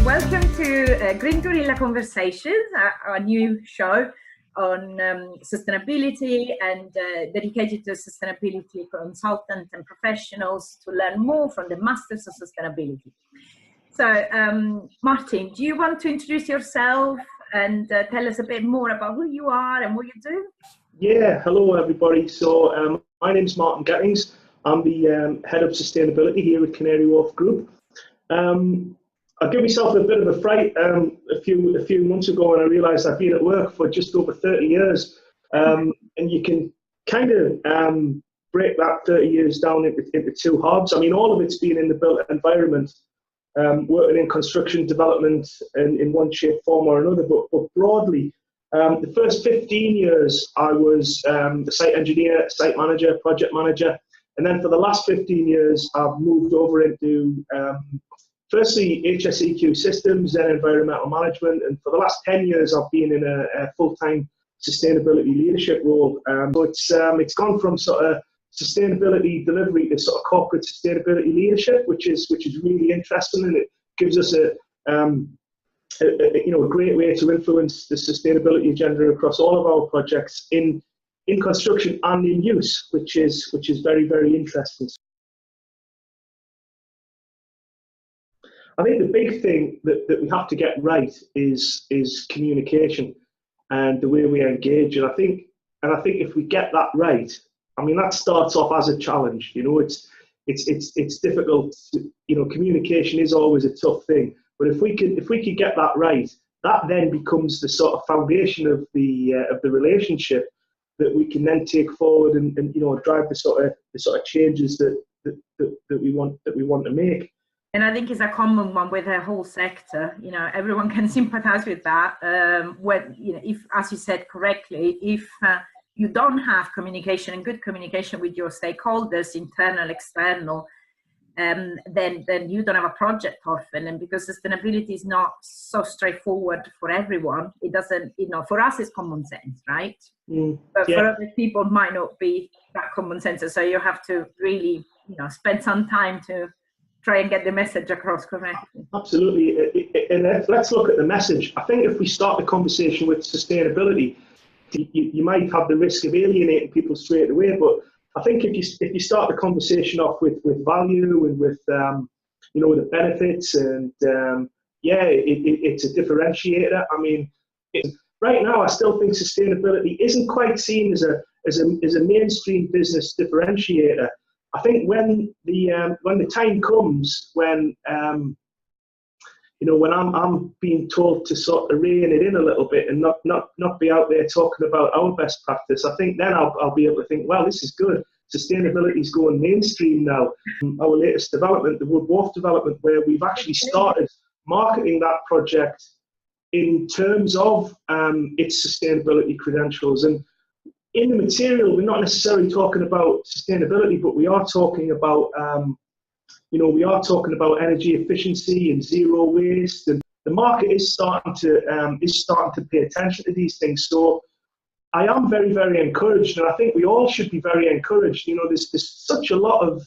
Welcome to Green Gorilla Conversations, our new show on sustainability and dedicated to sustainability consultants and professionals to learn more from the masters of sustainability. So, Martin, do you want to introduce yourself and tell us a bit more about who you are and what you do? Yeah, hello everybody. So my name is Martin Gettings. I'm the head of sustainability here at Canary Wharf Group. I gave myself a bit of a fright a few months ago when I realised I've been at work for just over 30 years. And you can kind of break that 30 years down into two halves. I mean, all of it's been in the built environment, working in construction development in one shape, form or another. But broadly, the first 15 years I was the site engineer, site manager, project manager. And then for the last 15 years, I've moved over into firstly, HSEQ systems, then environmental management, and for the last 10 years, I've been in a full-time sustainability leadership role. So it's gone from sort of sustainability delivery to sort of corporate sustainability leadership, which is really interesting, and it gives us a great way to influence the sustainability agenda across all of our projects in construction and in use, which is very, very interesting. I think the big thing that we have to get right is communication and the way we engage. And I think if we get that right, I mean, that starts off as a challenge. You know, it's difficult. Communication is always a tough thing. But if we could get that right, that then becomes the sort of foundation of the relationship that we can then take forward and drive the sort of changes that we want to make. And I think it's a common one with the whole sector. You know, everyone can sympathize with that. If, as you said correctly, if you don't have communication and good communication with your stakeholders, internal, external, then you don't have a project often. And because sustainability is not so straightforward for everyone, it doesn't, for us it's common sense, right? But for other people it might not be that common sense. So you have to really, spend some time to try and get the message across correctly. Absolutely. And let's look at the message. I think if we start the conversation with sustainability, you might have the risk of alienating people straight away. But I think if you start the conversation off with value and with the benefits and it's a differentiator. I mean, right now I still think sustainability isn't quite seen as a mainstream business differentiator. I think when the time comes when when I'm being told to sort of rein it in a little bit and not be out there talking about our best practice, I think then I'll be able to think, well, this is good. Sustainability is going mainstream now. Our latest development, the Wood Wharf development, where we've actually started marketing that project in terms of its sustainability credentials. And in the material, we're not necessarily talking about sustainability, but we are talking about energy efficiency and zero waste. And the market is starting to pay attention to these things. So I am very, very encouraged, and I think we all should be very encouraged. There's such a lot of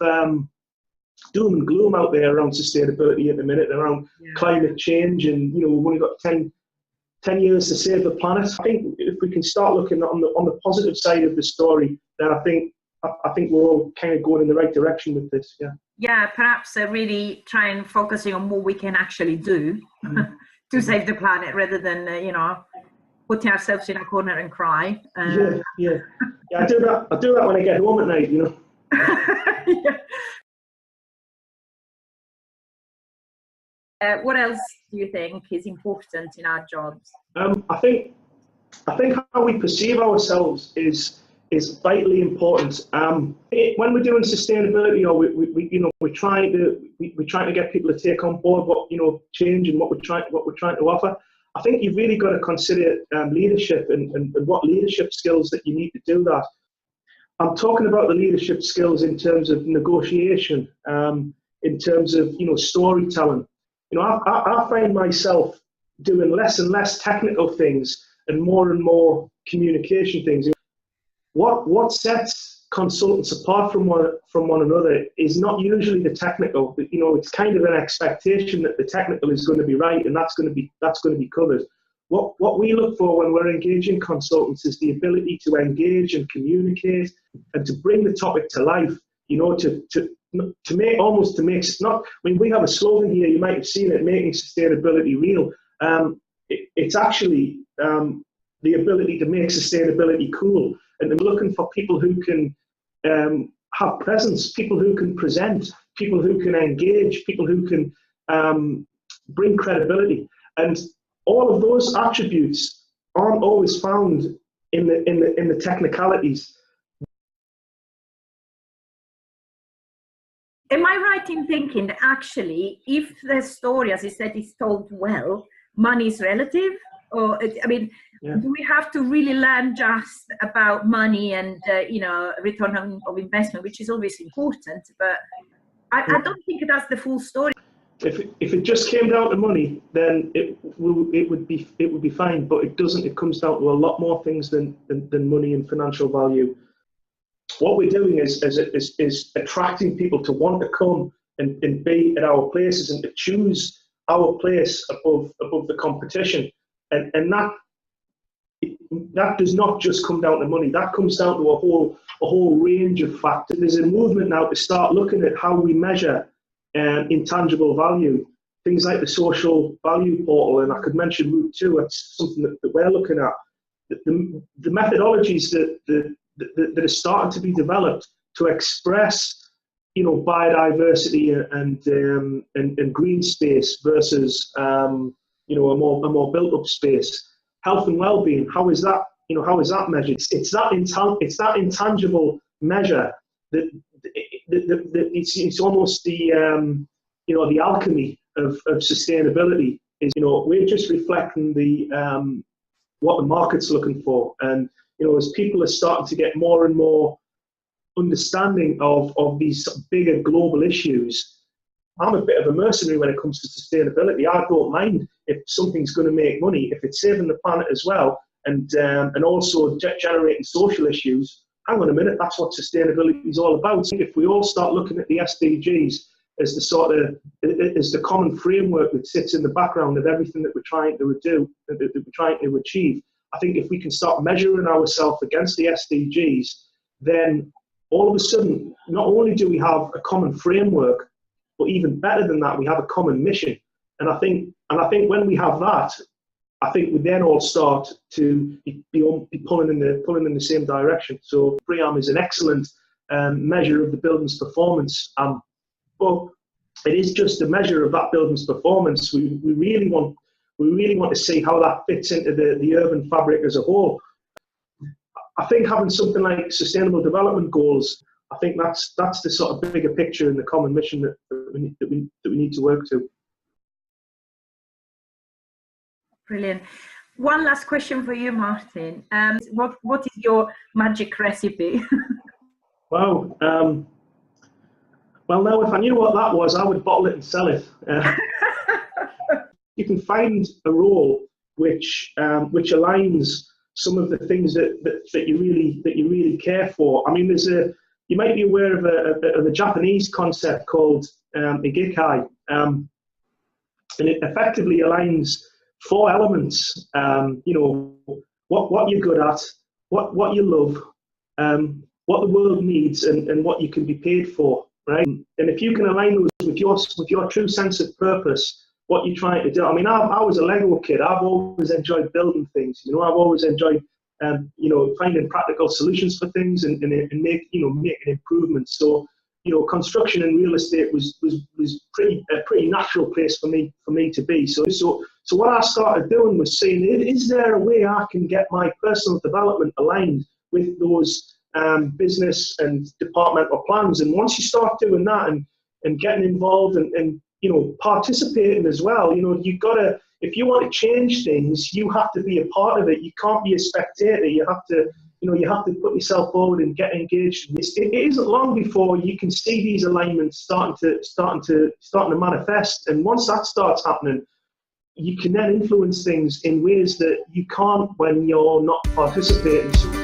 doom and gloom out there around sustainability at the minute, around climate change, and we've only got 10 years to save the planet. I think if we can start looking on the positive side of the story, then I think we're all kind of going in the right direction with this. Yeah, perhaps really try and focusing on what we can actually do to save the planet, rather than putting ourselves in a corner and cry. Yeah. I do that when I get home at night. What else do you think is important in our jobs? I think how we perceive ourselves is vitally important. When we're doing sustainability, or we're trying to get people to take on board what change and what we're trying to offer. I think you've really got to consider leadership and what leadership skills that you need to do that. I'm talking about the leadership skills in terms of negotiation, in terms of storytelling. I find myself doing less and less technical things and more communication things. What sets consultants apart from one another is not usually the technical. You know, it's kind of an expectation that the technical is going to be right, and that's going to be covered. What we look for when we're engaging consultants is the ability to engage and communicate and to bring the topic to life. You know, to make not. I mean, we have a slogan here. You might have seen it: making sustainability real. It's actually the ability to make sustainability cool, and we're looking for people who can have presence, people who can present, people who can engage, people who can bring credibility, and all of those attributes aren't always found in the technicalities. Am I right in thinking that actually, if the story, as you said, is told well, money is relative? Or, I mean, yeah. Do we have to really learn just about money and, return of investment, which is obviously important, but I don't think that's the full story. If it just came down to money, then it would be fine, but it doesn't. It comes down to a lot more things than money and financial value. What we're doing is attracting people to want to come and be at our places and to choose our place above the competition, and that does not just come down to money. That comes down to a whole range of factors. There's a movement now to start looking at how we measure intangible value, things like the social value portal, and I could mention Route 2. That's something that we're looking at. The methodologies that are starting to be developed to express, you know, biodiversity and green space versus you know, a more built up space. Health and well-being. How is that? You know, how is that measured? It's that intangible measure that it's almost the you know, the alchemy of sustainability. Is, you know, we're just reflecting the what the market's looking for, and you know, as people are starting to get more and more understanding of these bigger global issues. I'm a bit of a mercenary when it comes to sustainability. I don't mind if something's going to make money, if it's saving the planet as well, and also generating social issues. Hang on a minute, that's what sustainability is all about. If we all start looking at the SDGs as the common framework that sits in the background of everything that we're trying to do, that we're trying to achieve, I think if we can start measuring ourselves against the SDGs, then all of a sudden, not only do we have a common framework, but even better than that, we have a common mission. And I think when we have that, I think we then all start to be pulling in the same direction. So BREEAM is an excellent measure of the building's performance, but it is just a measure of that building's performance. We really want to see how that fits into the urban fabric as a whole. I think having something like sustainable development goals, I think that's the sort of bigger picture and the common mission that we need to work to. Brilliant. One last question for you, Martin. What is your magic recipe? Wow. Well, now if I knew what that was, I would bottle it and sell it. You can find a role which aligns some of the things that you really care for. I mean, you might be aware of a Japanese concept called Ikigai, and it effectively aligns 4 elements. You know, what you're good at, what you love, what the world needs, and what you can be paid for. Right? And if you can align those with your true sense of purpose, what you're trying to do. I mean, I was a Lego kid. I've always enjoyed building things. You know, I've always enjoyed you know, finding practical solutions for things and making improvements. So, you know, construction and real estate was a pretty natural place for me to be. So what I started doing was saying, is there a way I can get my personal development aligned with those business and departmental plans? And once you start doing that and getting involved and you know, participating as well, you know, you've got to, if you want to change things, you have to be a part of it. You can't be a spectator. You have to put yourself forward and get engaged. It isn't long before you can see these alignments starting to manifest. And once that starts happening, you can then influence things in ways that you can't when you're not participating.